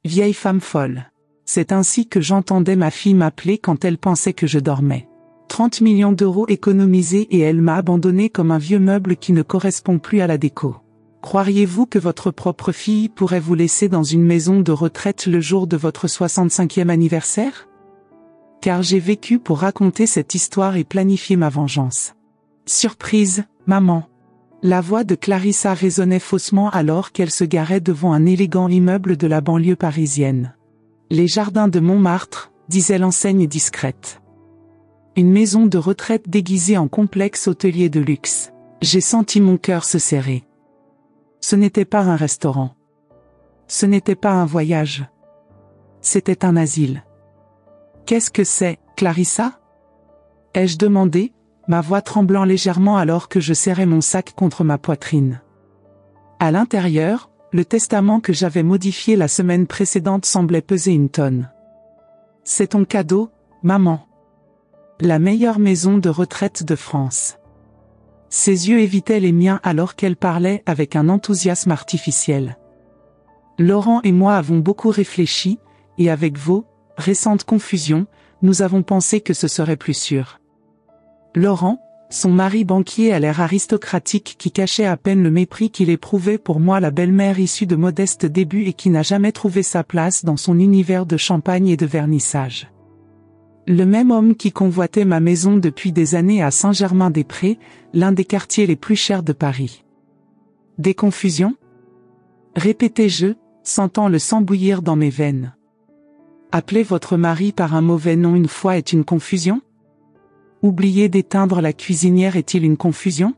Vieille femme folle. C'est ainsi que j'entendais ma fille m'appeler quand elle pensait que je dormais. 30 millions d'euros économisés et elle m'a abandonné comme un vieux meuble qui ne correspond plus à la déco. Croiriez-vous que votre propre fille pourrait vous laisser dans une maison de retraite le jour de votre 65e anniversaire? Car j'ai vécu pour raconter cette histoire et planifier ma vengeance. Surprise, maman. La voix de Clarissa résonnait faussement alors qu'elle se garait devant un élégant immeuble de la banlieue parisienne. Les jardins de Montmartre, disait l'enseigne discrète. Une maison de retraite déguisée en complexe hôtelier de luxe. J'ai senti mon cœur se serrer. Ce n'était pas un restaurant. Ce n'était pas un voyage. C'était un asile. Qu'est-ce que c'est, Clarissa? Ai-je demandé, ma voix tremblant légèrement alors que je serrais mon sac contre ma poitrine. À l'intérieur, le testament que j'avais modifié la semaine précédente semblait peser une tonne. C'est ton cadeau, maman. La meilleure maison de retraite de France. Ses yeux évitaient les miens alors qu'elle parlait avec un enthousiasme artificiel. Laurent et moi avons beaucoup réfléchi, et avec vos récentes confusions, nous avons pensé que ce serait plus sûr. Laurent, son mari banquier à l'air aristocratique qui cachait à peine le mépris qu'il éprouvait pour moi, la belle-mère issue de modestes débuts et qui n'a jamais trouvé sa place dans son univers de champagne et de vernissage. Le même homme qui convoitait ma maison depuis des années à Saint-Germain-des-Prés, l'un des quartiers les plus chers de Paris. Des confusions? Répétai-je, sentant le sang bouillir dans mes veines. Appeler votre mari par un mauvais nom une fois est une confusion? Oublier d'éteindre la cuisinière est-il une confusion?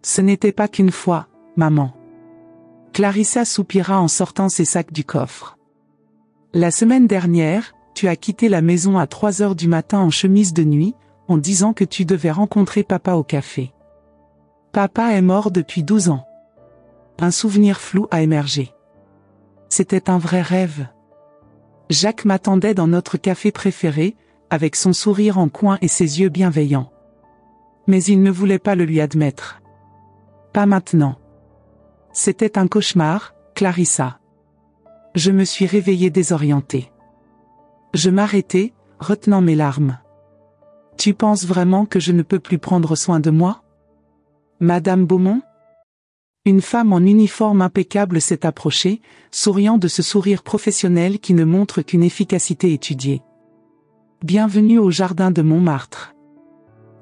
Ce n'était pas qu'une fois, maman. Clarissa soupira en sortant ses sacs du coffre. La semaine dernière, tu as quitté la maison à 3 heures du matin en chemise de nuit, en disant que tu devais rencontrer papa au café. Papa est mort depuis 12 ans. Un souvenir flou a émergé. C'était un vrai rêve. Jacques m'attendait dans notre café préféré, avec son sourire en coin et ses yeux bienveillants. Mais il ne voulait pas le lui admettre. Pas maintenant. C'était un cauchemar, Clarissa. Je me suis réveillée désorientée. Je m'arrêtai, retenant mes larmes. Tu penses vraiment que je ne peux plus prendre soin de moi? Madame Beaumont? Une femme en uniforme impeccable s'est approchée, souriant de ce sourire professionnel qui ne montre qu'une efficacité étudiée. Bienvenue au jardin de Montmartre.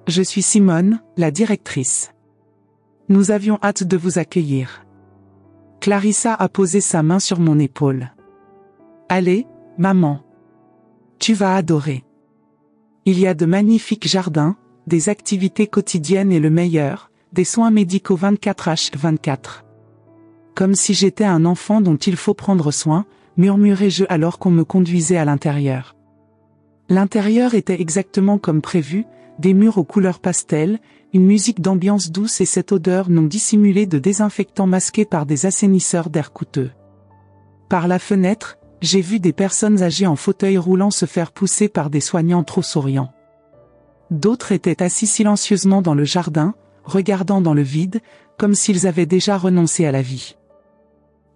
Je suis Simone, la directrice. Nous avions hâte de vous accueillir. Clarissa a posé sa main sur mon épaule. Allez, maman. Tu vas adorer. Il y a de magnifiques jardins, des activités quotidiennes et le meilleur, des soins médicaux 24h24. Comme si j'étais un enfant dont il faut prendre soin, murmurai-je alors qu'on me conduisait à l'intérieur. L'intérieur était exactement comme prévu, des murs aux couleurs pastel, une musique d'ambiance douce et cette odeur non dissimulée de désinfectant masqué par des assainisseurs d'air coûteux. Par la fenêtre, j'ai vu des personnes âgées en fauteuil roulant se faire pousser par des soignants trop souriants. D'autres étaient assis silencieusement dans le jardin, regardant dans le vide, comme s'ils avaient déjà renoncé à la vie.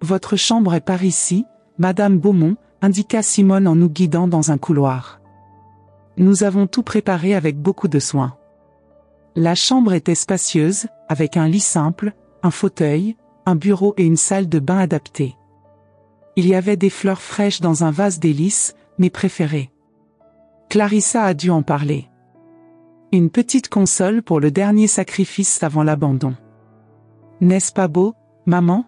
Votre chambre est par ici, Madame Beaumont, indiqua Simone en nous guidant dans un couloir. Nous avons tout préparé avec beaucoup de soin. La chambre était spacieuse, avec un lit simple, un fauteuil, un bureau et une salle de bain adaptée. Il y avait des fleurs fraîches dans un vase délices, mes préférées. Clarissa a dû en parler. Une petite console pour le dernier sacrifice avant l'abandon. N'est-ce pas beau, maman?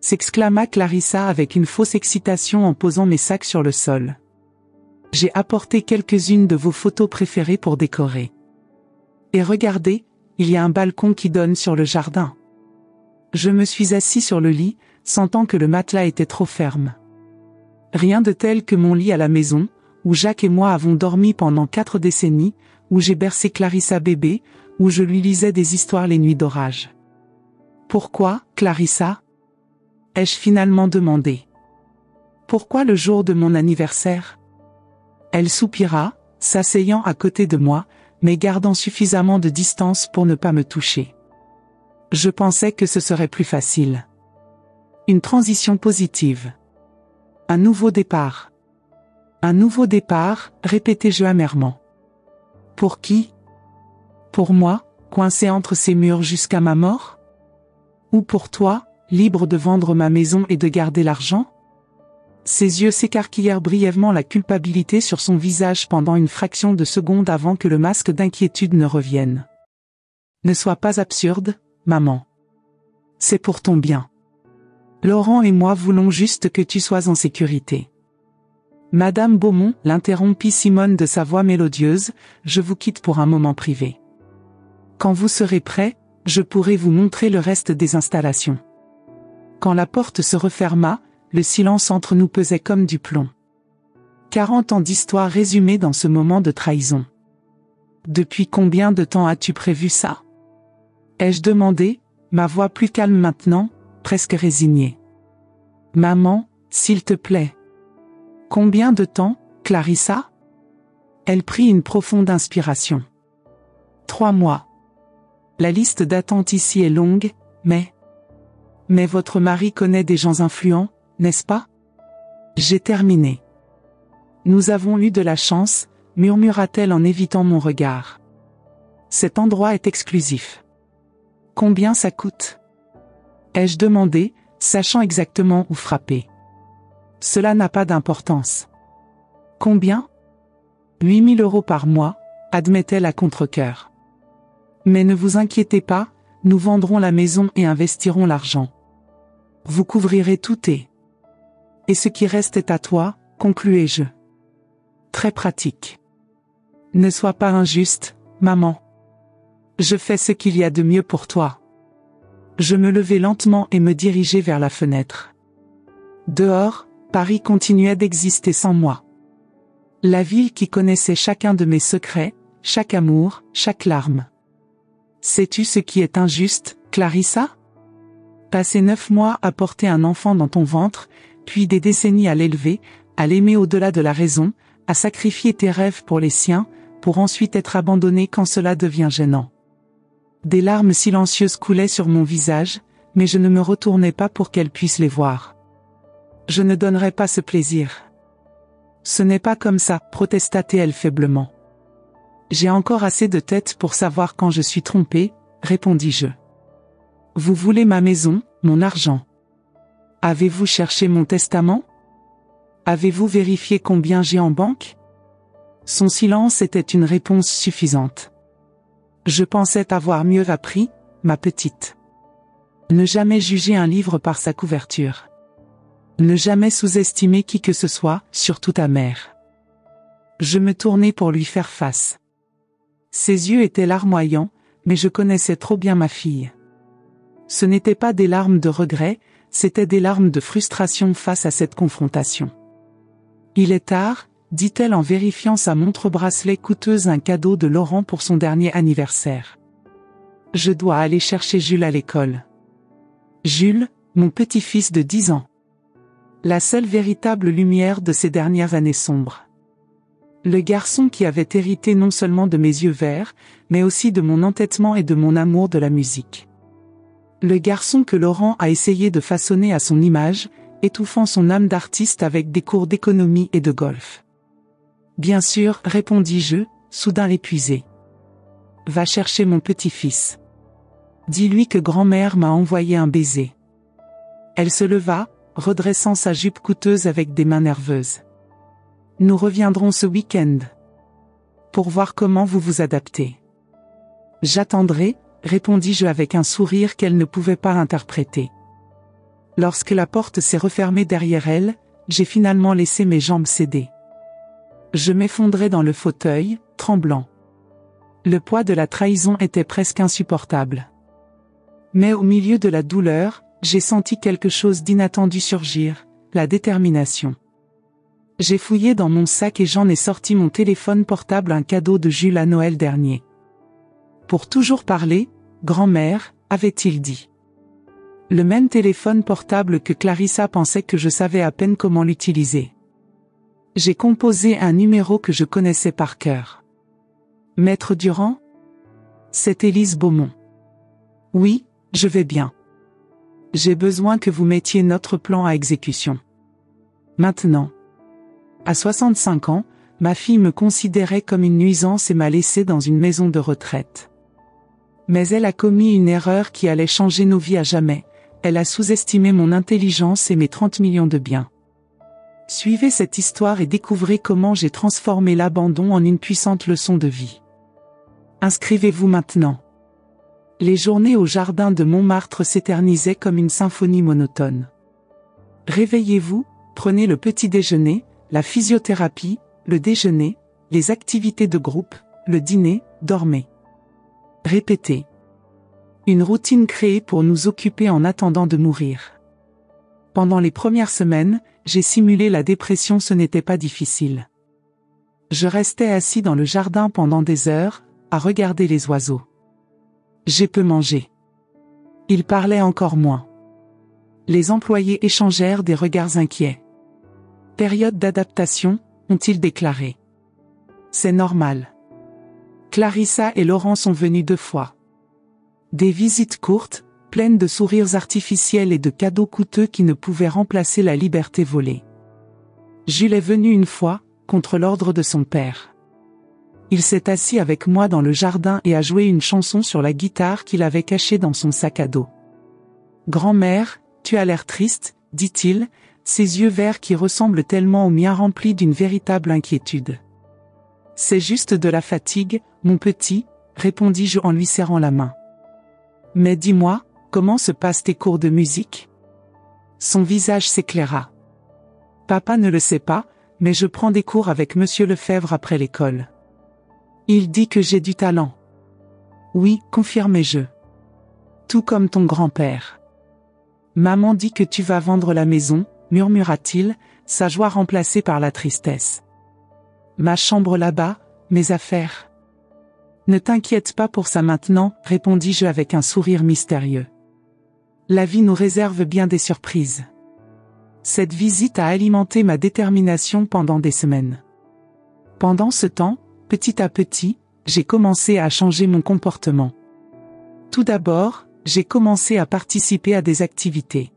S'exclama Clarissa avec une fausse excitation en posant mes sacs sur le sol. J'ai apporté quelques-unes de vos photos préférées pour décorer. Et regardez, il y a un balcon qui donne sur le jardin. Je me suis assis sur le lit, sentant que le matelas était trop ferme. Rien de tel que mon lit à la maison, où Jacques et moi avons dormi pendant 4 décennies, où j'ai bercé Clarissa bébé, où je lui lisais des histoires les nuits d'orage. Pourquoi, Clarissa? Ai-je finalement demandé. Pourquoi le jour de mon anniversaire? Elle soupira, s'asseyant à côté de moi, mais gardant suffisamment de distance pour ne pas me toucher. Je pensais que ce serait plus facile. Une transition positive. Un nouveau départ. Un nouveau départ, répétai-je amèrement. Pour qui? Pour moi, coincé entre ces murs jusqu'à ma mort? Ou pour toi, libre de vendre ma maison et de garder l'argent? Ses yeux s'écarquillèrent brièvement, la culpabilité sur son visage pendant une fraction de seconde avant que le masque d'inquiétude ne revienne. Ne sois pas absurde, maman. C'est pour ton bien. Laurent et moi voulons juste que tu sois en sécurité. Madame Beaumont, l'interrompit Simone de sa voix mélodieuse, je vous quitte pour un moment privé. Quand vous serez prêt, je pourrai vous montrer le reste des installations. Quand la porte se referma, le silence entre nous pesait comme du plomb. 40 ans d'histoire résumée dans ce moment de trahison. Depuis combien de temps as-tu prévu ça? Ai-je demandé, ma voix plus calme maintenant, presque résignée. Maman, s'il te plaît. Combien de temps, Clarissa? Elle prit une profonde inspiration. 3 mois. La liste d'attente ici est longue, mais votre mari connaît des gens influents, n'est-ce pas? J'ai terminé. Nous avons eu de la chance, murmura-t-elle en évitant mon regard. Cet endroit est exclusif. Combien ça coûte? Ai-je demandé, sachant exactement où frapper. Cela n'a pas d'importance. Combien? 8 000 € par mois, admettait-elle à contre-cœur. Mais ne vous inquiétez pas, nous vendrons la maison et investirons l'argent. Vous couvrirez tout et ce qui reste est à toi, concluai-je. Très pratique. Ne sois pas injuste, maman. Je fais ce qu'il y a de mieux pour toi. Je me levai lentement et me dirigeai vers la fenêtre. Dehors, Paris continuait d'exister sans moi. La ville qui connaissait chacun de mes secrets, chaque amour, chaque larme. Sais-tu ce qui est injuste, Clarissa? Passer 9 mois à porter un enfant dans ton ventre, puis des décennies à l'élever, à l'aimer au-delà de la raison, à sacrifier tes rêves pour les siens, pour ensuite être abandonné quand cela devient gênant. Des larmes silencieuses coulaient sur mon visage, mais je ne me retournai pas pour qu'elle puisse les voir. Je ne donnerai pas ce plaisir. Ce n'est pas comme ça, protesta-t-elle faiblement. J'ai encore assez de tête pour savoir quand je suis trompée, répondis-je. Vous voulez ma maison, mon argent. Avez-vous cherché mon testament? Avez-vous vérifié combien j'ai en banque? Son silence était une réponse suffisante. Je pensais avoir mieux appris, ma petite. Ne jamais juger un livre par sa couverture. Ne jamais sous-estimer qui que ce soit, surtout ta mère. Je me tournai pour lui faire face. Ses yeux étaient larmoyants, mais je connaissais trop bien ma fille. Ce n'étaient pas des larmes de regret, c'étaient des larmes de frustration face à cette confrontation. Il est tard, dit-elle en vérifiant sa montre-bracelet coûteuse, un cadeau de Laurent pour son dernier anniversaire. Je dois aller chercher Jules à l'école. Jules, mon petit-fils de 10 ans. La seule véritable lumière de ces dernières années sombres. Le garçon qui avait hérité non seulement de mes yeux verts, mais aussi de mon entêtement et de mon amour de la musique. Le garçon que Laurent a essayé de façonner à son image, étouffant son âme d'artiste avec des cours d'économie et de golf. Bien sûr, répondis-je, soudain épuisé. Va chercher mon petit-fils. Dis-lui que grand-mère m'a envoyé un baiser. Elle se leva, redressant sa jupe coûteuse avec des mains nerveuses. Nous reviendrons ce week-end. Pour voir comment vous vous adaptez. J'attendrai, répondis-je avec un sourire qu'elle ne pouvait pas interpréter. Lorsque la porte s'est refermée derrière elle, j'ai finalement laissé mes jambes céder. Je m'effondrais dans le fauteuil, tremblant. Le poids de la trahison était presque insupportable. Mais au milieu de la douleur, j'ai senti quelque chose d'inattendu surgir, la détermination. J'ai fouillé dans mon sac et j'en ai sorti mon téléphone portable, un cadeau de Jules à Noël dernier. Pour toujours parler, grand-mère, avait-il dit. Le même téléphone portable que Clarissa pensait que je savais à peine comment l'utiliser. J'ai composé un numéro que je connaissais par cœur. Maître Durand? C'est Élise Beaumont. Oui, je vais bien. J'ai besoin que vous mettiez notre plan à exécution. Maintenant. À 65 ans, ma fille me considérait comme une nuisance et m'a laissé dans une maison de retraite. Mais elle a commis une erreur qui allait changer nos vies à jamais. Elle a sous-estimé mon intelligence et mes 30 millions de biens. Suivez cette histoire et découvrez comment j'ai transformé l'abandon en une puissante leçon de vie. Inscrivez-vous maintenant. Les journées au jardin de Montmartre s'éternisaient comme une symphonie monotone. Réveillez-vous, prenez le petit déjeuner, la physiothérapie, le déjeuner, les activités de groupe, le dîner, dormez. Répétez. Une routine créée pour nous occuper en attendant de mourir. Pendant les premières semaines, j'ai simulé la dépression, ce n'était pas difficile. Je restais assis dans le jardin pendant des heures, à regarder les oiseaux. J'ai peu mangé. Ils parlaient encore moins. Les employés échangèrent des regards inquiets. Période d'adaptation, ont-ils déclaré. C'est normal. Clarissa et Laurent sont venus 2 fois. Des visites courtes, pleines de sourires artificiels et de cadeaux coûteux qui ne pouvaient remplacer la liberté volée. Jules est venu 1 fois, contre l'ordre de son père. Il s'est assis avec moi dans le jardin et a joué une chanson sur la guitare qu'il avait cachée dans son sac à dos. « Grand-mère, tu as l'air triste, dit-il, ses yeux verts qui ressemblent tellement aux miens remplis d'une véritable inquiétude. « C'est juste de la fatigue, mon petit, répondis-je en lui serrant la main. Mais dis-moi, comment se passent tes cours de musique ? Son visage s'éclaira. Papa ne le sait pas, mais je prends des cours avec Monsieur Lefebvre après l'école. Il dit que j'ai du talent. Oui, confirmai-je. Tout comme ton grand-père. Maman dit que tu vas vendre la maison, murmura-t-il, sa joie remplacée par la tristesse. Ma chambre là-bas, mes affaires. Ne t'inquiète pas pour ça maintenant, répondis-je avec un sourire mystérieux. La vie nous réserve bien des surprises. Cette visite a alimenté ma détermination pendant des semaines. Pendant ce temps, petit à petit, j'ai commencé à changer mon comportement. Tout d'abord, j'ai commencé à participer à des activités.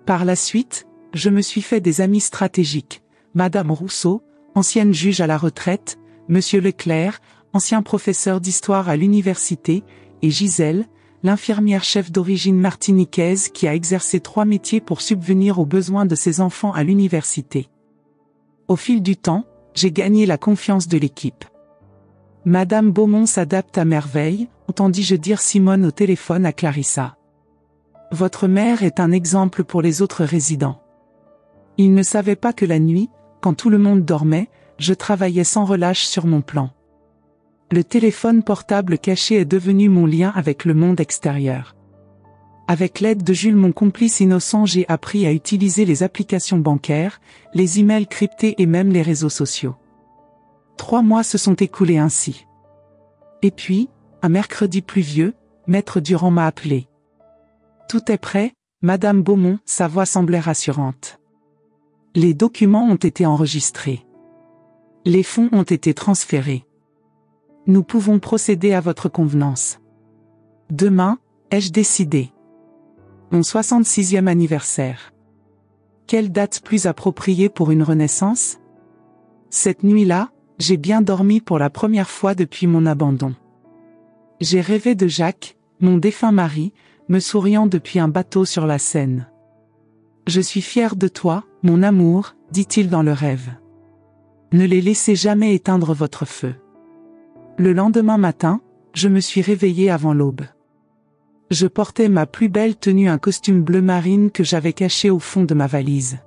Par la suite, je me suis fait des amis stratégiques, Madame Rousseau, ancienne juge à la retraite, Monsieur Leclerc, ancien professeur d'histoire à l'université, et Gisèle, l'infirmière chef d'origine martiniquaise qui a exercé 3 métiers pour subvenir aux besoins de ses enfants à l'université. Au fil du temps, j'ai gagné la confiance de l'équipe. Madame Beaumont s'adapte à merveille, entendis-je dire Simone au téléphone à Clarissa. Votre mère est un exemple pour les autres résidents. Il ne savait pas que la nuit, quand tout le monde dormait, je travaillais sans relâche sur mon plan. Le téléphone portable caché est devenu mon lien avec le monde extérieur. Avec l'aide de Jules, mon complice innocent, j'ai appris à utiliser les applications bancaires, les emails cryptés et même les réseaux sociaux. 3 mois se sont écoulés ainsi. Et puis, un mercredi pluvieux, Maître Durand m'a appelé. Tout est prêt, Madame Beaumont, sa voix semblait rassurante. Les documents ont été enregistrés. Les fonds ont été transférés. Nous pouvons procéder à votre convenance. Demain, ai-je décidé. Mon 66e anniversaire. Quelle date plus appropriée pour une renaissance ? Cette nuit-là, j'ai bien dormi pour la première fois depuis mon abandon. J'ai rêvé de Jacques, mon défunt mari, me souriant depuis un bateau sur la Seine. Je suis fier de toi, mon amour, dit-il dans le rêve. Ne les laissez jamais éteindre votre feu. Le lendemain matin, je me suis réveillé avant l'aube. Je portais ma plus belle tenue, un costume bleu marine que j'avais caché au fond de ma valise.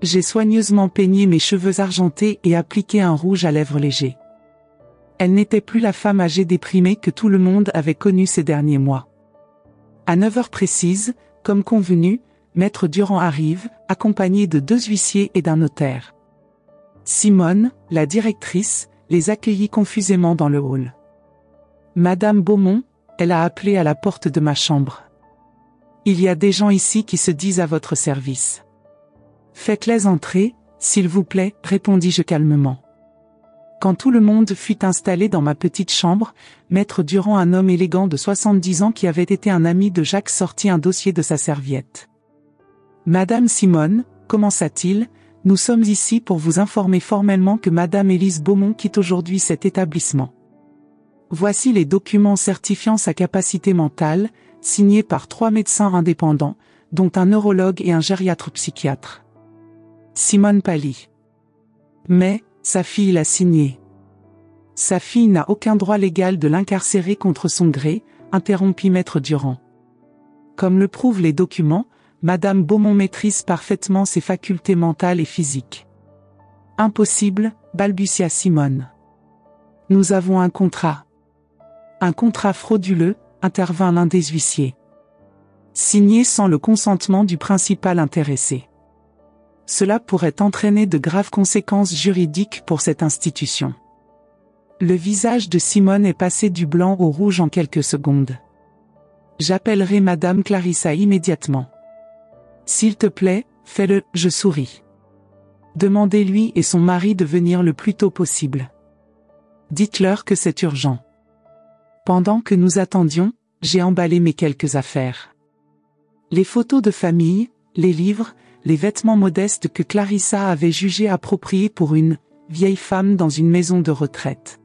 J'ai soigneusement peigné mes cheveux argentés et appliqué un rouge à lèvres léger. Elle n'était plus la femme âgée déprimée que tout le monde avait connue ces derniers mois. À 9 heures précises, comme convenu, Maître Durand arrive, accompagné de 2 huissiers et d'un notaire. Simone, la directrice, les accueillit confusément dans le hall. Madame Beaumont, elle a appelé à la porte de ma chambre. Il y a des gens ici qui se disent à votre service. Faites-les entrer, s'il vous plaît, répondis-je calmement. Quand tout le monde fut installé dans ma petite chambre, Maître Durand, un homme élégant de 70 ans qui avait été un ami de Jacques, sortit un dossier de sa serviette. Madame Simone, commença-t-il, nous sommes ici pour vous informer formellement que Madame Élise Beaumont quitte aujourd'hui cet établissement. Voici les documents certifiant sa capacité mentale, signés par 3 médecins indépendants, dont un neurologue et un gériatre psychiatre. Simone pâlit. Mais, sa fille l'a signé. Sa fille n'a aucun droit légal de l'incarcérer contre son gré, interrompit Maître Durand. Comme le prouvent les documents, Madame Beaumont maîtrise parfaitement ses facultés mentales et physiques. Impossible, balbutia Simone. Nous avons un contrat. Un contrat frauduleux, intervint l'un des huissiers. Signé sans le consentement du principal intéressé. Cela pourrait entraîner de graves conséquences juridiques pour cette institution. Le visage de Simone est passé du blanc au rouge en quelques secondes. J'appellerai Madame Clarissa immédiatement. S'il te plaît, fais-le, je souris. Demandez-lui et son mari de venir le plus tôt possible. Dites-leur que c'est urgent. Pendant que nous attendions, j'ai emballé mes quelques affaires. Les photos de famille, les livres, les vêtements modestes que Clarissa avait jugés appropriés pour une vieille femme dans une maison de retraite.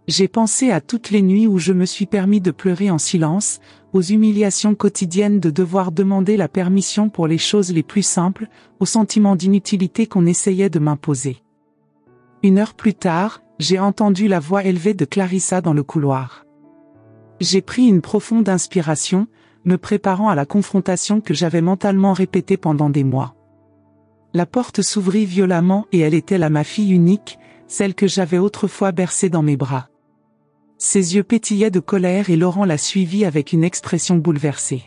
J'ai pensé à toutes les nuits où je me suis permis de pleurer en silence, aux humiliations quotidiennes de devoir demander la permission pour les choses les plus simples, au sentiment d'inutilité qu'on essayait de m'imposer. 1 heure plus tard, j'ai entendu la voix élevée de Clarissa dans le couloir. J'ai pris une profonde inspiration, me préparant à la confrontation que j'avais mentalement répétée pendant des mois. La porte s'ouvrit violemment et elle était là ma fille unique, celle que j'avais autrefois bercée dans mes bras. Ses yeux pétillaient de colère et Laurent la suivit avec une expression bouleversée.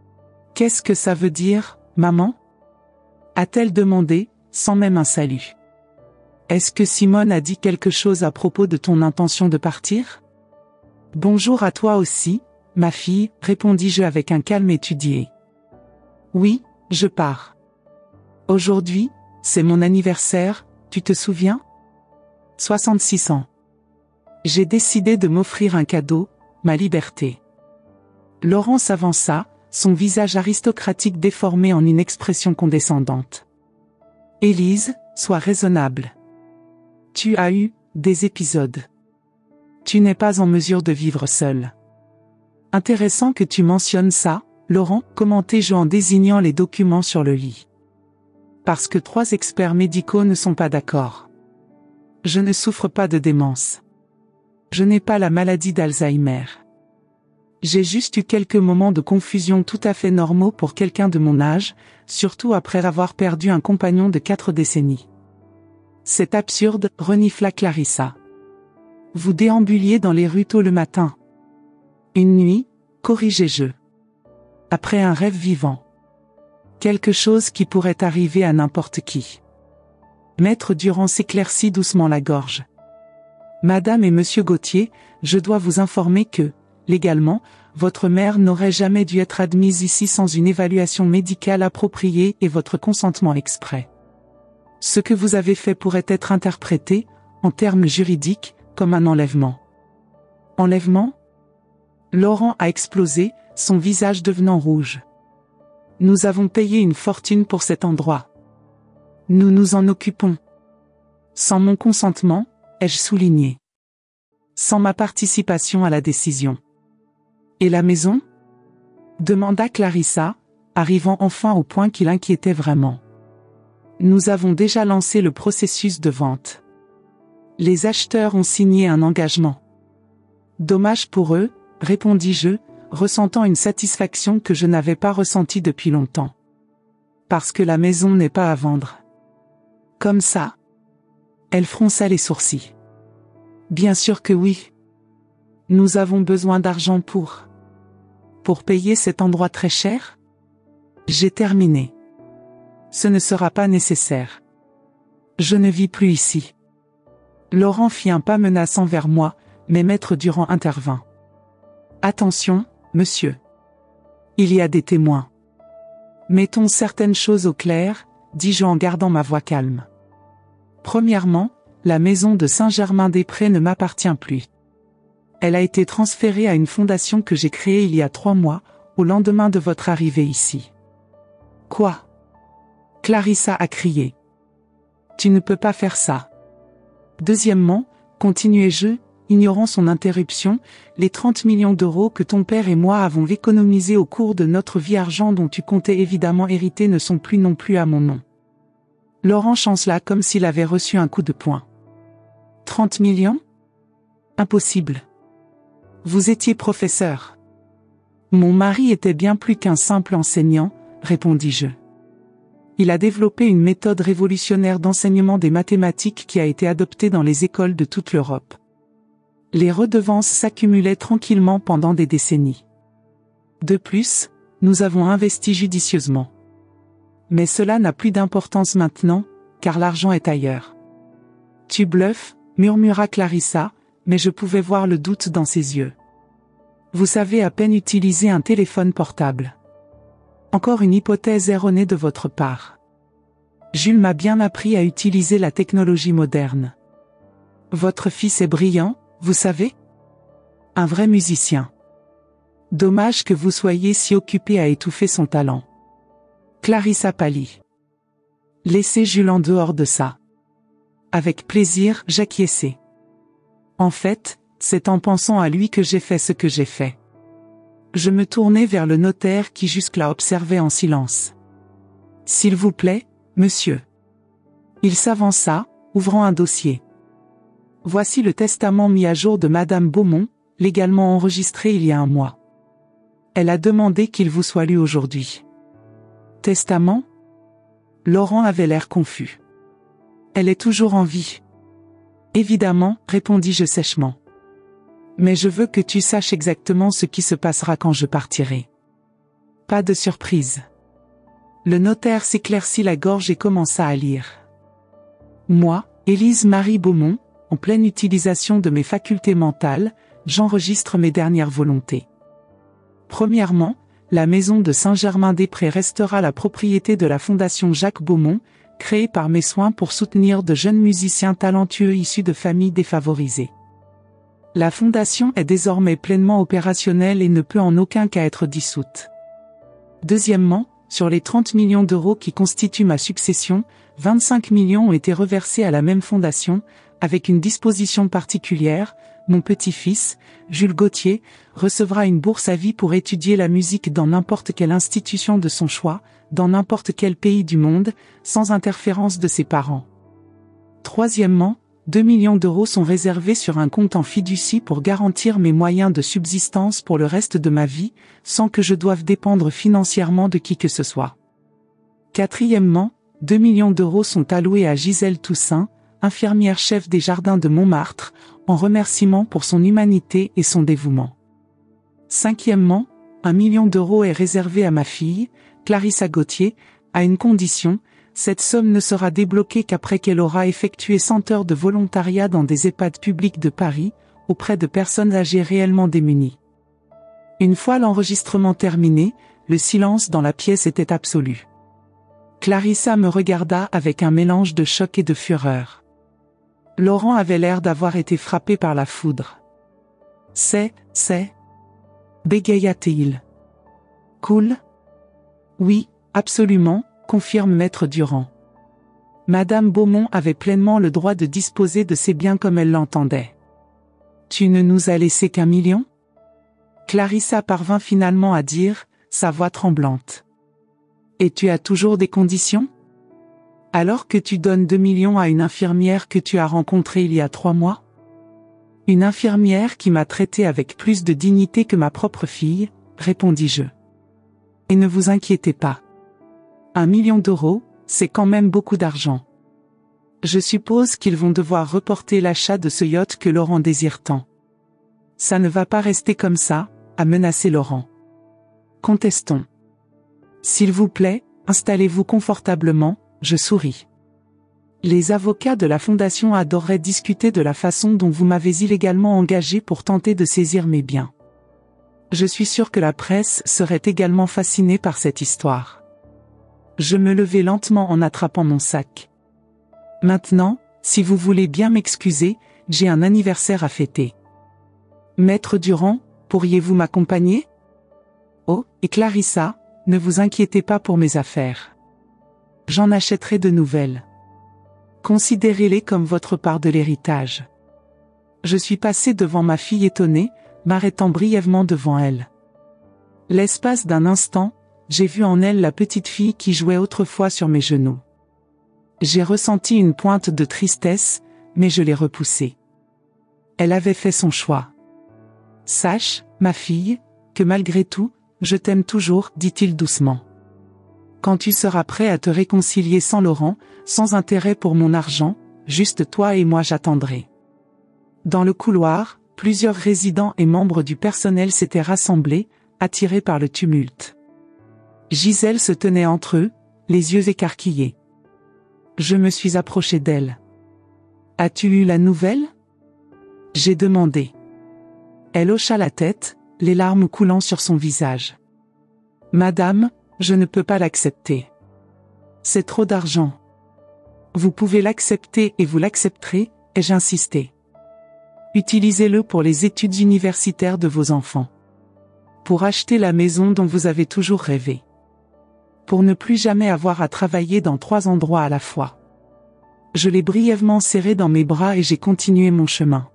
« Qu'est-ce que ça veut dire, maman ?» a-t-elle demandé, sans même un salut. « Est-ce que Simone a dit quelque chose à propos de ton intention de partir ?»« Bonjour à toi aussi, ma fille, répondis-je avec un calme étudié. « Oui, je pars. Aujourd'hui, c'est mon anniversaire, tu te souviens ? 66 ans. J'ai décidé de m'offrir un cadeau, ma liberté. » Laurent s'avança, son visage aristocratique déformé en une expression condescendante. « Élise, sois raisonnable. Tu as eu des épisodes. Tu n'es pas en mesure de vivre seule. » « Intéressant que tu mentionnes ça, Laurent, commentai-je en désignant les documents sur le lit. Parce que 3 experts médicaux ne sont pas d'accord. Je ne souffre pas de démence. Je n'ai pas la maladie d'Alzheimer. J'ai juste eu quelques moments de confusion tout à fait normaux pour quelqu'un de mon âge, surtout après avoir perdu un compagnon de 4 décennies. C'est absurde, renifla Clarissa. Vous déambuliez dans les rues tôt le matin. Une nuit, corrigeai-je. Après un rêve vivant. Quelque chose qui pourrait arriver à n'importe qui. Maître Durand s'éclaircit doucement la gorge. Madame et Monsieur Gauthier, je dois vous informer que, légalement, votre mère n'aurait jamais dû être admise ici sans une évaluation médicale appropriée et votre consentement exprès. Ce que vous avez fait pourrait être interprété, en termes juridiques, comme un enlèvement. Enlèvement ? Laurent a explosé, son visage devenant rouge. Nous avons payé une fortune pour cet endroit. Nous nous en occupons. Sans mon consentement, ai-je souligné. Sans ma participation à la décision. Et la maison ? Demanda Clarissa, arrivant enfin au point qui l'inquiétait vraiment. Nous avons déjà lancé le processus de vente. Les acheteurs ont signé un engagement. Dommage pour eux, répondis-je, ressentant une satisfaction que je n'avais pas ressentie depuis longtemps. Parce que la maison n'est pas à vendre. Comme ça. Elle fronça les sourcils. Bien sûr que oui. Nous avons besoin d'argent pour payer cet endroit très cher ? J'ai terminé. Ce ne sera pas nécessaire. Je ne vis plus ici. Laurent fit un pas menaçant vers moi, mais Maître Durand intervint. Attention, monsieur. Il y a des témoins. Mettons certaines choses au clair, dis-je en gardant ma voix calme. Premièrement, la maison de Saint-Germain-des-Prés ne m'appartient plus. Elle a été transférée à une fondation que j'ai créée il y a 3 mois, au lendemain de votre arrivée ici. Quoi ? Clarissa a crié. Tu ne peux pas faire ça. Deuxièmement, continuai-je, ignorant son interruption, les 30 millions d'euros que ton père et moi avons économisés au cours de notre vie, argent dont tu comptais évidemment hériter, ne sont plus non plus à mon nom. Laurent chancela comme s'il avait reçu un coup de poing. 30 millions? Impossible. Vous étiez professeur. Mon mari était bien plus qu'un simple enseignant, répondis-je. Il a développé une méthode révolutionnaire d'enseignement des mathématiques qui a été adoptée dans les écoles de toute l'Europe. Les redevances s'accumulaient tranquillement pendant des décennies. De plus, nous avons investi judicieusement. Mais cela n'a plus d'importance maintenant, car l'argent est ailleurs. Tu bluffes, murmura Clarissa, mais je pouvais voir le doute dans ses yeux. Vous savez à peine utiliser un téléphone portable. Encore une hypothèse erronée de votre part. Jules m'a bien appris à utiliser la technologie moderne. Votre fils est brillant, vous savez? Un vrai musicien. Dommage que vous soyez si occupé à étouffer son talent. Clarissa pâlit. Laissez Jules en dehors de ça. Avec plaisir, j'acquiesçai. En fait, c'est en pensant à lui que j'ai fait ce que j'ai fait. Je me tournai vers le notaire qui jusque-là observait en silence. S'il vous plaît, monsieur. Il s'avança, ouvrant un dossier. Voici le testament mis à jour de Madame Beaumont, légalement enregistré il y a un mois. Elle a demandé qu'il vous soit lu aujourd'hui. Testament? Laurent avait l'air confus. Elle est toujours en vie. Évidemment, répondis-je sèchement. Mais je veux que tu saches exactement ce qui se passera quand je partirai. Pas de surprise. Le notaire s'éclaircit la gorge et commença à lire. Moi, Élise Marie Beaumont, en pleine utilisation de mes facultés mentales, j'enregistre mes dernières volontés. Premièrement, la maison de Saint-Germain-des-Prés restera la propriété de la Fondation Jacques Beaumont, créée par mes soins pour soutenir de jeunes musiciens talentueux issus de familles défavorisées. La fondation est désormais pleinement opérationnelle et ne peut en aucun cas être dissoute. Deuxièmement, sur les 30 millions d'euros qui constituent ma succession, 25 millions ont été reversés à la même fondation, avec une disposition particulière. Mon petit-fils, Jules Gauthier, recevra une bourse à vie pour étudier la musique dans n'importe quelle institution de son choix, dans n'importe quel pays du monde, sans interférence de ses parents. Troisièmement, 2 millions d'euros sont réservés sur un compte en fiducie pour garantir mes moyens de subsistance pour le reste de ma vie, sans que je doive dépendre financièrement de qui que ce soit. Quatrièmement, 2 millions d'euros sont alloués à Gisèle Toussaint, infirmière chef des jardins de Montmartre, en remerciement pour son humanité et son dévouement. Cinquièmement, 1 million d'euros est réservé à ma fille, Clarissa Gauthier, à une condition: cette somme ne sera débloquée qu'après qu'elle aura effectué 100 heures de volontariat dans des EHPAD publics de Paris, auprès de personnes âgées réellement démunies. Une fois l'enregistrement terminé, le silence dans la pièce était absolu. Clarissa me regarda avec un mélange de choc et de fureur. Laurent avait l'air d'avoir été frappé par la foudre. C'est, bégaya-t-il. Cool? Oui, absolument, confirme Maître Durand. Madame Beaumont avait pleinement le droit de disposer de ses biens comme elle l'entendait. Tu ne nous as laissé qu'1 million? Clarissa parvint finalement à dire, sa voix tremblante. Et tu as toujours des conditions? Alors que tu donnes 2 millions à une infirmière que tu as rencontrée il y a 3 mois? Une infirmière qui m'a traité avec plus de dignité que ma propre fille, répondis-je. Et ne vous inquiétez pas. 1 million d'euros, c'est quand même beaucoup d'argent. Je suppose qu'ils vont devoir reporter l'achat de ce yacht que Laurent désire tant. Ça ne va pas rester comme ça, a menacé Laurent. Contestons. S'il vous plaît, installez-vous confortablement, je souris. Les avocats de la fondation adoreraient discuter de la façon dont vous m'avez illégalement engagé pour tenter de saisir mes biens. Je suis sûr que la presse serait également fascinée par cette histoire. Je me levai lentement en attrapant mon sac. Maintenant, si vous voulez bien m'excuser, j'ai un anniversaire à fêter. Maître Durand, pourriez-vous m'accompagner? Oh, et Clarissa, ne vous inquiétez pas pour mes affaires. J'en achèterai de nouvelles. Considérez-les comme votre part de l'héritage. Je suis passé devant ma fille étonnée, m'arrêtant brièvement devant elle. L'espace d'un instant, j'ai vu en elle la petite fille qui jouait autrefois sur mes genoux. J'ai ressenti une pointe de tristesse, mais je l'ai repoussée. Elle avait fait son choix. Sache, ma fille, que malgré tout, je t'aime toujours, dit-il doucement. Quand tu seras prêt à te réconcilier sans Laurent, sans intérêt pour mon argent, juste toi et moi j'attendrai. Dans le couloir, plusieurs résidents et membres du personnel s'étaient rassemblés, attirés par le tumulte. Gisèle se tenait entre eux, les yeux écarquillés. Je me suis approché d'elle. « As-tu eu la nouvelle ?» J'ai demandé. Elle hocha la tête, les larmes coulant sur son visage. « Madame, je ne peux pas l'accepter. C'est trop d'argent. » « Vous pouvez l'accepter et vous l'accepterez, ai-je insisté. Utilisez-le pour les études universitaires de vos enfants. Pour acheter la maison dont vous avez toujours rêvé. Pour ne plus jamais avoir à travailler dans 3 endroits à la fois. Je l'ai brièvement serré dans mes bras et j'ai continué mon chemin.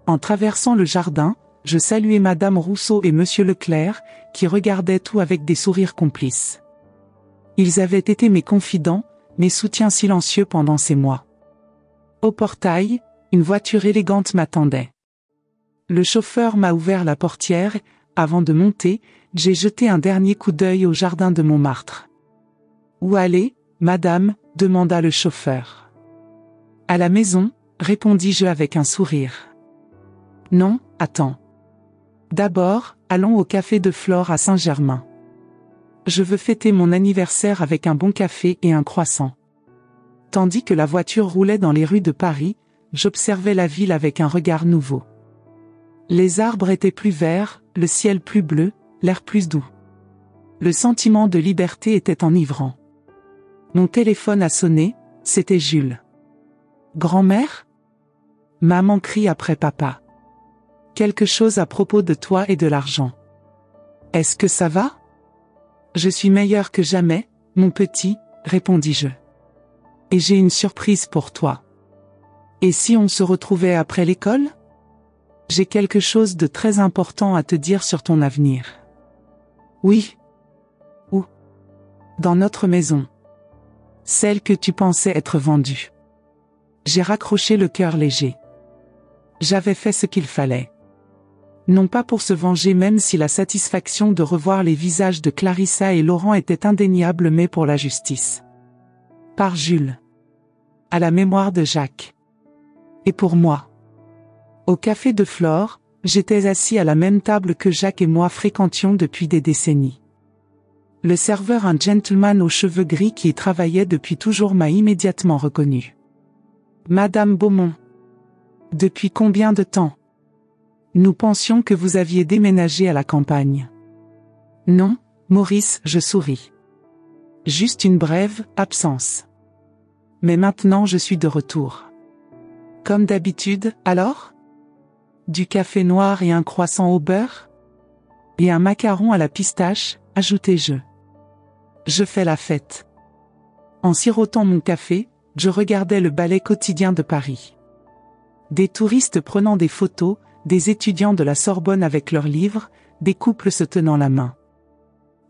En traversant le jardin, je saluai Madame Rousseau et Monsieur Leclerc, qui regardaient tout avec des sourires complices. Ils avaient été mes confidents, mes soutiens silencieux pendant ces mois. Au portail, une voiture élégante m'attendait. Le chauffeur m'a ouvert la portière, avant de monter, j'ai jeté un dernier coup d'œil au jardin de Montmartre. « Où aller, madame ?» demanda le chauffeur. « À la maison » répondis-je avec un sourire. « Non, attends. D'abord, allons au café de Flore à Saint-Germain. Je veux fêter mon anniversaire avec un bon café et un croissant. » Tandis que la voiture roulait dans les rues de Paris, j'observais la ville avec un regard nouveau. Les arbres étaient plus verts, le ciel plus bleu, l'air plus doux. Le sentiment de liberté était enivrant. Mon téléphone a sonné, c'était Jules. « Grand-mère ?» Maman crie après papa. « Quelque chose à propos de toi et de l'argent. »« Est-ce que ça va ?» ?»« Je suis meilleur que jamais, mon petit, » répondis-je. « Et j'ai une surprise pour toi. Et si on se retrouvait après l'école ? J'ai quelque chose de très important à te dire sur ton avenir. » « Oui. »« Où ? » ?»« Dans notre maison. Celle que tu pensais être vendue. » J'ai raccroché le cœur léger. J'avais fait ce qu'il fallait. Non pas pour se venger même si la satisfaction de revoir les visages de Clarissa et Laurent était indéniable, mais pour la justice. Par Jules. À la mémoire de Jacques. Et pour moi. Au café de Flore, j'étais assis à la même table que Jacques et moi fréquentions depuis des décennies. Le serveur, un gentleman aux cheveux gris qui y travaillait depuis toujours, m'a immédiatement reconnu. « Madame Beaumont. Depuis combien de temps ? Nous pensions que vous aviez déménagé à la campagne. » « Non, Maurice, je souris. Juste une brève absence. Mais maintenant je suis de retour. » « Comme d'habitude, alors ? Du café noir et un croissant au beurre ? Et un macaron à la pistache, ajoutai-je. Je fais la fête. » En sirotant mon café, je regardais le ballet quotidien de Paris. Des touristes prenant des photos, des étudiants de la Sorbonne avec leurs livres, des couples se tenant la main.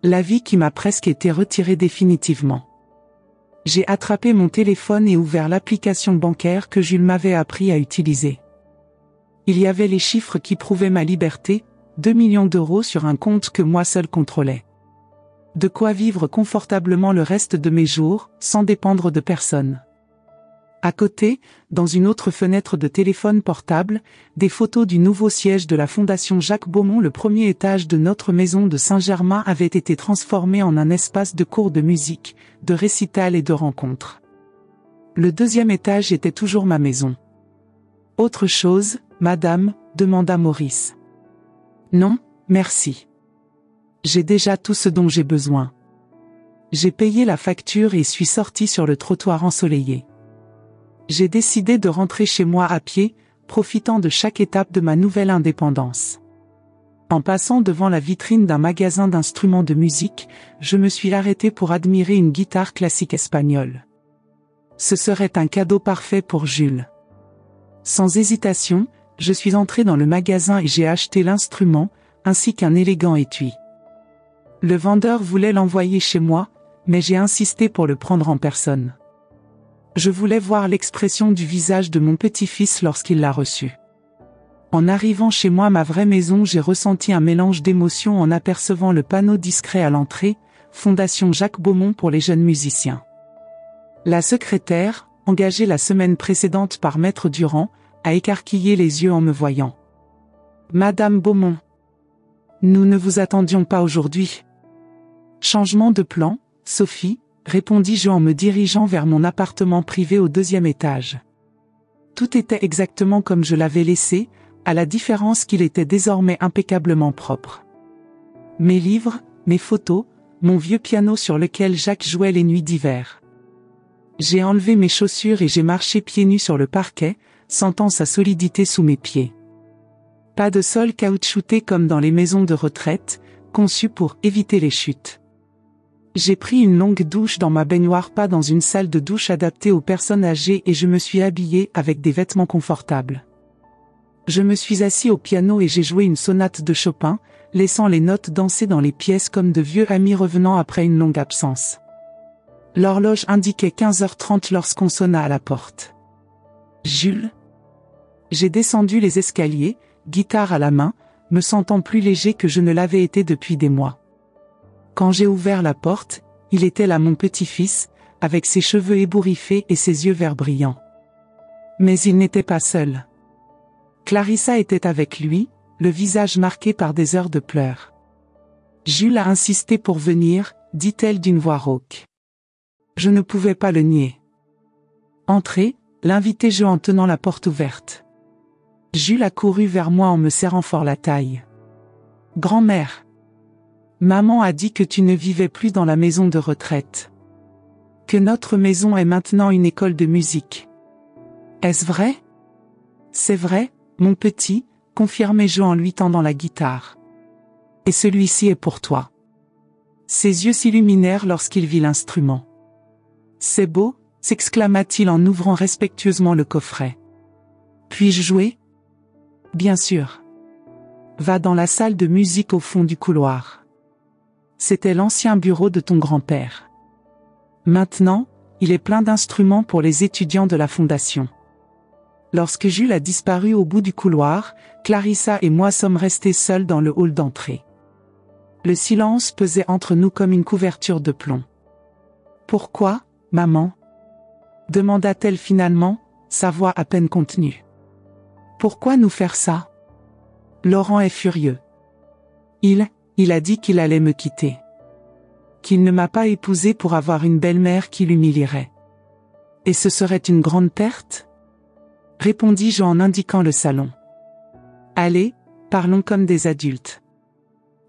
La vie qui m'a presque été retirée définitivement. J'ai attrapé mon téléphone et ouvert l'application bancaire que Jules m'avait appris à utiliser. Il y avait les chiffres qui prouvaient ma liberté, 2 millions d'euros sur un compte que moi seul contrôlais. De quoi vivre confortablement le reste de mes jours, sans dépendre de personne. À côté, dans une autre fenêtre de téléphone portable, des photos du nouveau siège de la Fondation Jacques Beaumont. Le premier étage de notre maison de Saint-Germain avait été transformé en un espace de cours de musique, de récital et de rencontres. Le deuxième étage était toujours ma maison. « Autre chose, madame ?» demanda Maurice. « Non, merci. J'ai déjà tout ce dont j'ai besoin. » J'ai payé la facture et suis sorti sur le trottoir ensoleillé. J'ai décidé de rentrer chez moi à pied, profitant de chaque étape de ma nouvelle indépendance. En passant devant la vitrine d'un magasin d'instruments de musique, je me suis arrêté pour admirer une guitare classique espagnole. Ce serait un cadeau parfait pour Jules. Sans hésitation, je suis entré dans le magasin et j'ai acheté l'instrument, ainsi qu'un élégant étui. Le vendeur voulait l'envoyer chez moi, mais j'ai insisté pour le prendre en personne. Je voulais voir l'expression du visage de mon petit-fils lorsqu'il l'a reçu. En arrivant chez moi, ma vraie maison, j'ai ressenti un mélange d'émotions en apercevant le panneau discret à l'entrée, Fondation Jacques Beaumont pour les jeunes musiciens. La secrétaire, engagée la semaine précédente par Maître Durand, a écarquillé les yeux en me voyant. « Madame Beaumont, nous ne vous attendions pas aujourd'hui. » « Changement de plan, Sophie, » répondis-je en me dirigeant vers mon appartement privé au 2e étage. Tout était exactement comme je l'avais laissé, à la différence qu'il était désormais impeccablement propre. Mes livres, mes photos, mon vieux piano sur lequel Jacques jouait les nuits d'hiver. J'ai enlevé mes chaussures et j'ai marché pieds nus sur le parquet, sentant sa solidité sous mes pieds. Pas de sol caoutchouté comme dans les maisons de retraite, conçues pour éviter les chutes. J'ai pris une longue douche dans ma baignoire, pas dans une salle de douche adaptée aux personnes âgées, et je me suis habillé avec des vêtements confortables. Je me suis assis au piano et j'ai joué une sonate de Chopin, laissant les notes danser dans les pièces comme de vieux amis revenant après une longue absence. L'horloge indiquait 15h30 lorsqu'on sonna à la porte. « Jules ?» J'ai descendu les escaliers, guitare à la main, me sentant plus léger que je ne l'avais été depuis des mois. Quand j'ai ouvert la porte, il était là, mon petit-fils, avec ses cheveux ébouriffés et ses yeux verts brillants. Mais il n'était pas seul. Clarissa était avec lui, le visage marqué par des heures de pleurs. « Jules a insisté pour venir, » dit-elle d'une voix rauque. Je ne pouvais pas le nier. « Entrez », l'invitai-je en tenant la porte ouverte. Jules a couru vers moi en me serrant fort la taille. « Grand-mère, maman a dit que tu ne vivais plus dans la maison de retraite. Que notre maison est maintenant une école de musique. Est-ce vrai ? » C'est vrai, mon petit, confirmai-je en lui tendant la guitare. Et celui-ci est pour toi. Ses yeux s'illuminèrent lorsqu'il vit l'instrument. C'est beau, s'exclama-t-il en ouvrant respectueusement le coffret. Puis-je jouer ? Bien sûr. Va dans la salle de musique au fond du couloir. C'était l'ancien bureau de ton grand-père. Maintenant, il est plein d'instruments pour les étudiants de la fondation. Lorsque Jules a disparu au bout du couloir, Clarissa et moi sommes restés seuls dans le hall d'entrée. Le silence pesait entre nous comme une couverture de plomb. « Pourquoi, maman ?» demanda-t-elle finalement, sa voix à peine contenue. « Pourquoi nous faire ça ? Laurent est furieux. Il a dit qu'il allait me quitter. Qu'il ne m'a pas épousée pour avoir une belle-mère qui l'humilierait. Et ce serait une grande perte ? Répondis-je en indiquant le salon. Allez, parlons comme des adultes.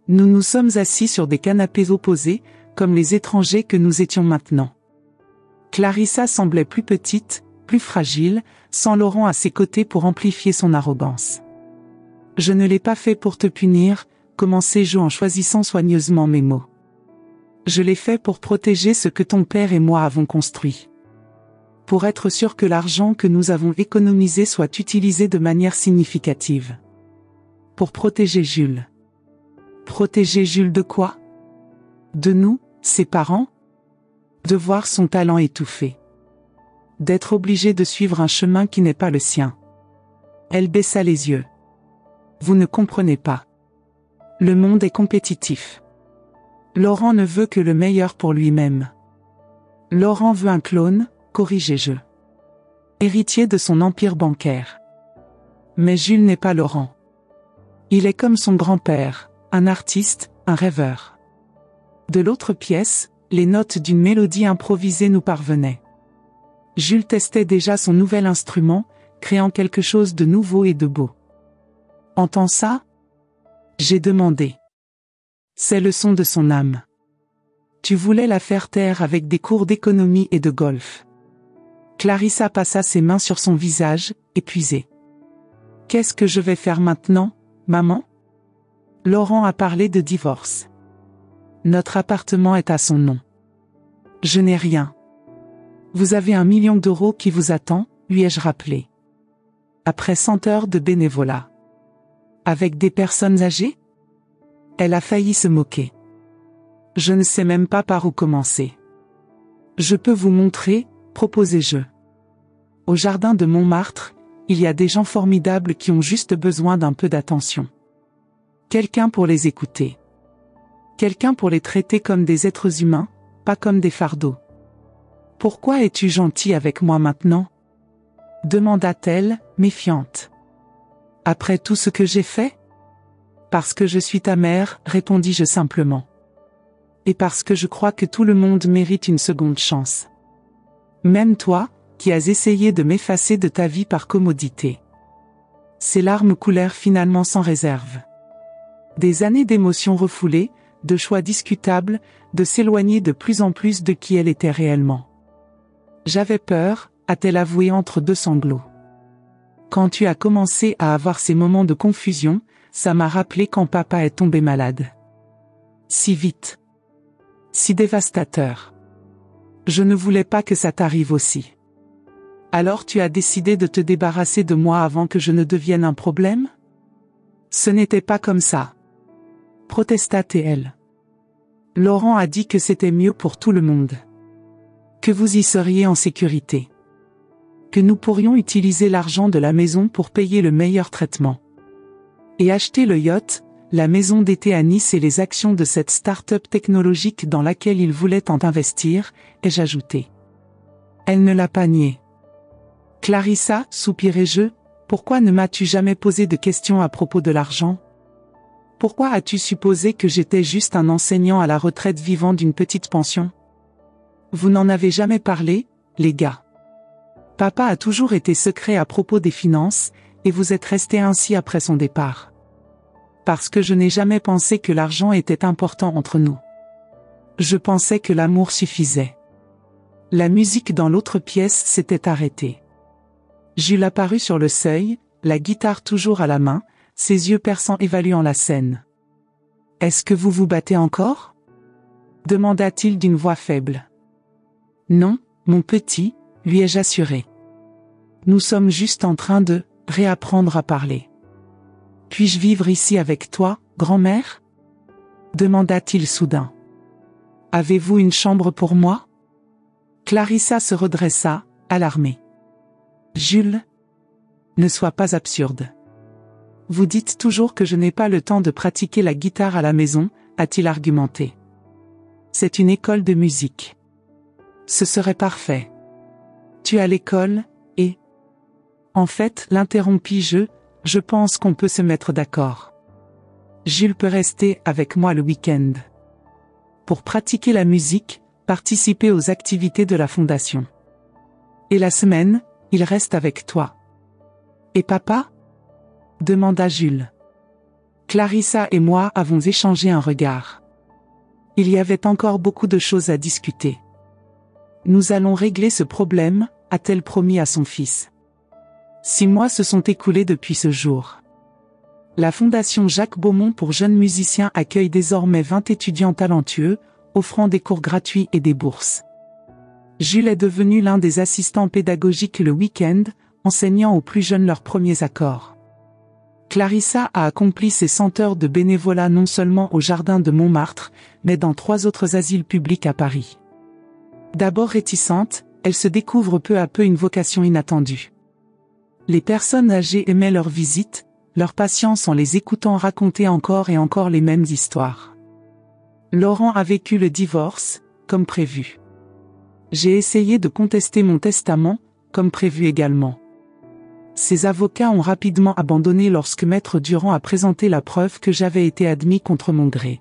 Nous nous sommes assis sur des canapés opposés, comme les étrangers que nous étions maintenant. Clarissa semblait plus petite, plus fragile, sans Laurent à ses côtés pour amplifier son arrogance. Je ne l'ai pas fait pour te punir, commençai-je en choisissant soigneusement mes mots. Je l'ai fait pour protéger ce que ton père et moi avons construit. Pour être sûr que l'argent que nous avons économisé soit utilisé de manière significative. Pour protéger Jules. Protéger Jules de quoi ? De nous, ses parents ? De voir son talent étouffé. D'être obligé de suivre un chemin qui n'est pas le sien. Elle baissa les yeux. Vous ne comprenez pas. Le monde est compétitif. Laurent ne veut que le meilleur pour lui-même. Laurent veut un clone, corrigeai-je. Héritier de son empire bancaire. Mais Jules n'est pas Laurent. Il est comme son grand-père, un artiste, un rêveur. De l'autre pièce, les notes d'une mélodie improvisée nous parvenaient. Jules testait déjà son nouvel instrument, créant quelque chose de nouveau et de beau. Entends ça ? J'ai demandé. C'est le son de son âme. Tu voulais la faire taire avec des cours d'économie et de golf. Clarissa passa ses mains sur son visage, épuisée. Qu'est-ce que je vais faire maintenant, maman ? Laurent a parlé de divorce. Notre appartement est à son nom. Je n'ai rien. Vous avez 1 million d'euros qui vous attend, lui ai-je rappelé. Après 100 heures de bénévolat. Avec des personnes âgées? Elle a failli se moquer. Je ne sais même pas par où commencer. Je peux vous montrer, proposai-je. Au jardin de Montmartre, il y a des gens formidables qui ont juste besoin d'un peu d'attention. Quelqu'un pour les écouter. Quelqu'un pour les traiter comme des êtres humains, pas comme des fardeaux. Pourquoi es-tu gentil avec moi maintenant? Demanda-t-elle, méfiante. Après tout ce que j'ai fait? Parce que je suis ta mère, répondis-je simplement. Et parce que je crois que tout le monde mérite une seconde chance. Même toi, qui as essayé de m'effacer de ta vie par commodité. Ses larmes coulèrent finalement sans réserve. Des années d'émotions refoulées, de choix discutables, de s'éloigner de plus en plus de qui elle était réellement. J'avais peur, a-t-elle avoué entre deux sanglots. Quand tu as commencé à avoir ces moments de confusion, ça m'a rappelé quand papa est tombé malade. Si vite. Si dévastateur. Je ne voulais pas que ça t'arrive aussi. Alors tu as décidé de te débarrasser de moi avant que je ne devienne un problème? Ce n'était pas comme ça. Protesta-t-elle. Laurent a dit que c'était mieux pour tout le monde. Que vous y seriez en sécurité. Que nous pourrions utiliser l'argent de la maison pour payer le meilleur traitement. Et acheter le yacht, la maison d'été à Nice et les actions de cette start-up technologique dans laquelle il voulait tant investir, ai-je ajouté. Elle ne l'a pas nié. Clarissa, soupirai-je, pourquoi ne m'as-tu jamais posé de questions à propos de l'argent? Pourquoi as-tu supposé que j'étais juste un enseignant à la retraite vivant d'une petite pension? Vous n'en avez jamais parlé, les gars. Papa a toujours été secret à propos des finances, et vous êtes restés ainsi après son départ. Parce que je n'ai jamais pensé que l'argent était important entre nous. Je pensais que l'amour suffisait. La musique dans l'autre pièce s'était arrêtée. Jules apparut sur le seuil, la guitare toujours à la main, ses yeux perçants évaluant la scène. « Est-ce que vous vous battez encore ?» demanda-t-il d'une voix faible. « Non, mon petit, lui ai-je assuré. Nous sommes juste en train de réapprendre à parler. Puis-je vivre ici avec toi, grand-mère ? Demanda-t-il soudain. Avez-vous une chambre pour moi ? Clarissa se redressa, alarmée. Jules, ne sois pas absurde. Vous dites toujours que je n'ai pas le temps de pratiquer la guitare à la maison, a-t-il argumenté. C'est une école de musique. Ce serait parfait. Tu as l'école, et... En fait, l'interrompis-je, je pense qu'on peut se mettre d'accord. Jules peut rester avec moi le week-end. Pour pratiquer la musique, participer aux activités de la fondation. Et la semaine, il reste avec toi. Et papa ? Demanda Jules. Clarissa et moi avons échangé un regard. Il y avait encore beaucoup de choses à discuter. Nous allons régler ce problème, a-t-elle promis à son fils. 6 mois se sont écoulés depuis ce jour. La Fondation Jacques Beaumont pour jeunes musiciens accueille désormais 20 étudiants talentueux, offrant des cours gratuits et des bourses. Jules est devenu l'un des assistants pédagogiques le week-end, enseignant aux plus jeunes leurs premiers accords. Clarissa a accompli ses 100 heures de bénévolat non seulement au jardin de Montmartre, mais dans 3 autres asiles publics à Paris. D'abord réticente, elle se découvre peu à peu une vocation inattendue. Les personnes âgées aimaient leur visite, leur patience en les écoutant raconter encore et encore les mêmes histoires. Laurent a vécu le divorce, comme prévu. J'ai essayé de contester mon testament, comme prévu également. Ses avocats ont rapidement abandonné lorsque Maître Durand a présenté la preuve que j'avais été admis contre mon gré.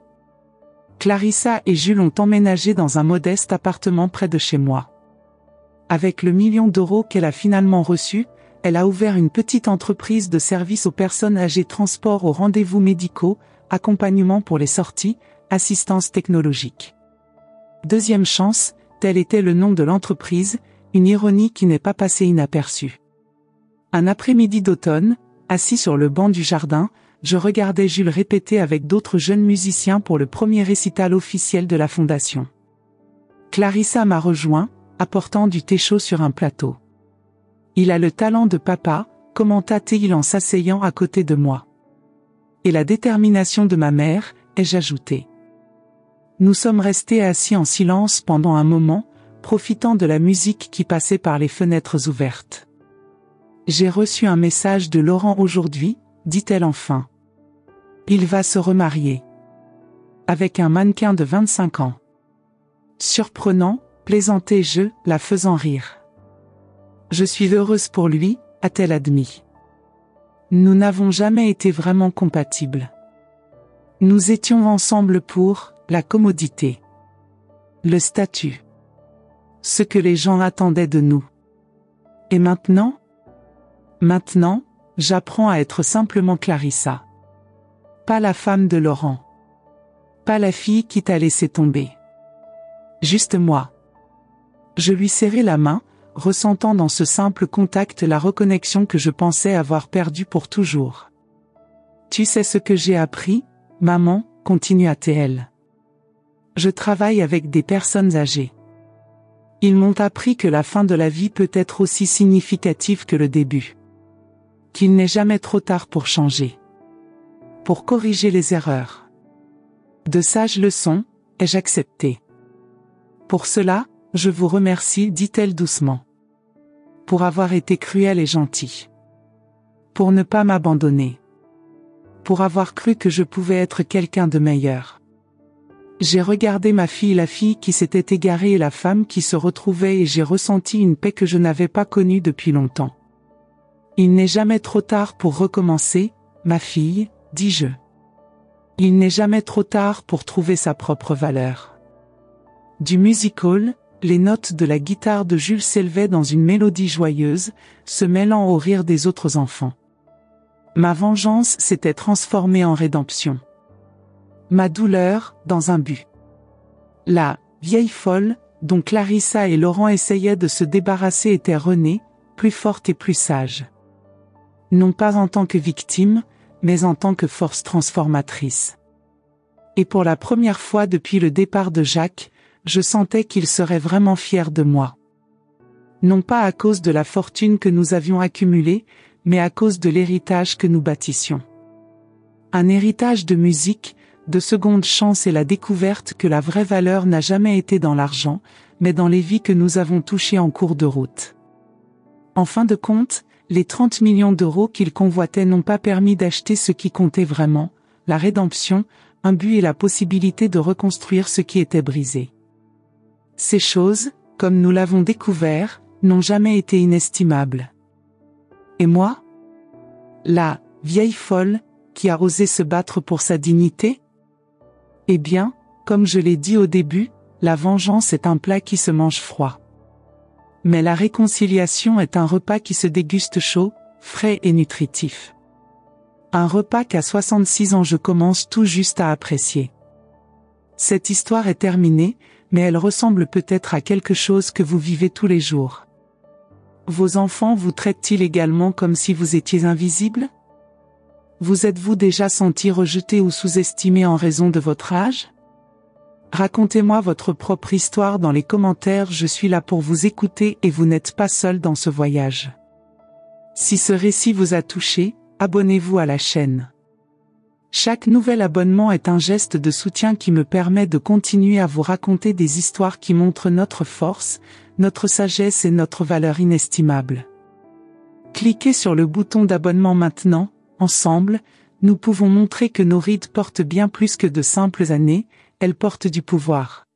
Clarissa et Jules ont emménagé dans un modeste appartement près de chez moi. Avec le 1 million d'euros qu'elle a finalement reçu, elle a ouvert une petite entreprise de services aux personnes âgées, transport aux rendez-vous médicaux, accompagnement pour les sorties, assistance technologique. Deuxième chance, tel était le nom de l'entreprise, une ironie qui n'est pas passée inaperçue. Un après-midi d'automne, assis sur le banc du jardin, je regardais Jules répéter avec d'autres jeunes musiciens pour le premier récital officiel de la fondation. Clarissa m'a rejoint, apportant du thé chaud sur un plateau. Il a le talent de papa, commenta-t-il en s'asseyant à côté de moi. Et la détermination de ma mère, ai-je ajouté. Nous sommes restés assis en silence pendant un moment, profitant de la musique qui passait par les fenêtres ouvertes. J'ai reçu un message de Laurent aujourd'hui, dit-elle enfin. Il va se remarier. Avec un mannequin de 25 ans. Surprenant, plaisantai-je, la faisant rire. Je suis heureuse pour lui, a-t-elle admis. Nous n'avons jamais été vraiment compatibles. Nous étions ensemble pour la commodité. Le statut. Ce que les gens attendaient de nous. Et maintenant? Maintenant, j'apprends à être simplement Clarissa. Pas la femme de Laurent. Pas la fille qui t'a laissé tomber. Juste moi. Je lui serrai la main, ressentant dans ce simple contact la reconnexion que je pensais avoir perdue pour toujours. Tu sais ce que j'ai appris, maman, continua-t-elle. Je travaille avec des personnes âgées. Ils m'ont appris que la fin de la vie peut être aussi significative que le début. Qu'il n'est jamais trop tard pour changer. Pour corriger les erreurs. De sages leçons, ai-je accepté. Pour cela, je vous remercie, dit-elle doucement. Pour avoir été cruelle et gentille. Pour ne pas m'abandonner. Pour avoir cru que je pouvais être quelqu'un de meilleur. J'ai regardé ma fille, la fille qui s'était égarée et la femme qui se retrouvait, et j'ai ressenti une paix que je n'avais pas connue depuis longtemps. Il n'est jamais trop tard pour recommencer, ma fille, dis-je. Il n'est jamais trop tard pour trouver sa propre valeur. Du music-hall, les notes de la guitare de Jules s'élevaient dans une mélodie joyeuse, se mêlant au rire des autres enfants. Ma vengeance s'était transformée en rédemption. Ma douleur, dans un but. La vieille folle, dont Clarissa et Laurent essayaient de se débarrasser, était renée, plus forte et plus sage. Non pas en tant que victime, mais en tant que force transformatrice. Et pour la première fois depuis le départ de Jacques, je sentais qu'il serait vraiment fier de moi. Non pas à cause de la fortune que nous avions accumulée, mais à cause de l'héritage que nous bâtissions. Un héritage de musique, de seconde chance et la découverte que la vraie valeur n'a jamais été dans l'argent, mais dans les vies que nous avons touchées en cours de route. En fin de compte, les 30 millions d'euros qu'il convoitait n'ont pas permis d'acheter ce qui comptait vraiment, la rédemption, un but et la possibilité de reconstruire ce qui était brisé. Ces choses, comme nous l'avons découvert, n'ont jamais été inestimables. Et moi? La vieille folle, qui a osé se battre pour sa dignité? Eh bien, comme je l'ai dit au début, la vengeance est un plat qui se mange froid. Mais la réconciliation est un repas qui se déguste chaud, frais et nutritif. Un repas qu'à 66 ans je commence tout juste à apprécier. Cette histoire est terminée, mais elle ressemble peut-être à quelque chose que vous vivez tous les jours. Vos enfants vous traitent-ils également comme si vous étiez invisible? Vous êtes-vous déjà senti rejeté ou sous-estimé en raison de votre âge? Racontez-moi votre propre histoire dans les commentaires, je suis là pour vous écouter et vous n'êtes pas seul dans ce voyage. Si ce récit vous a touché, abonnez-vous à la chaîne. Chaque nouvel abonnement est un geste de soutien qui me permet de continuer à vous raconter des histoires qui montrent notre force, notre sagesse et notre valeur inestimable. Cliquez sur le bouton d'abonnement maintenant, ensemble, nous pouvons montrer que nos rides portent bien plus que de simples années, elles portent du pouvoir.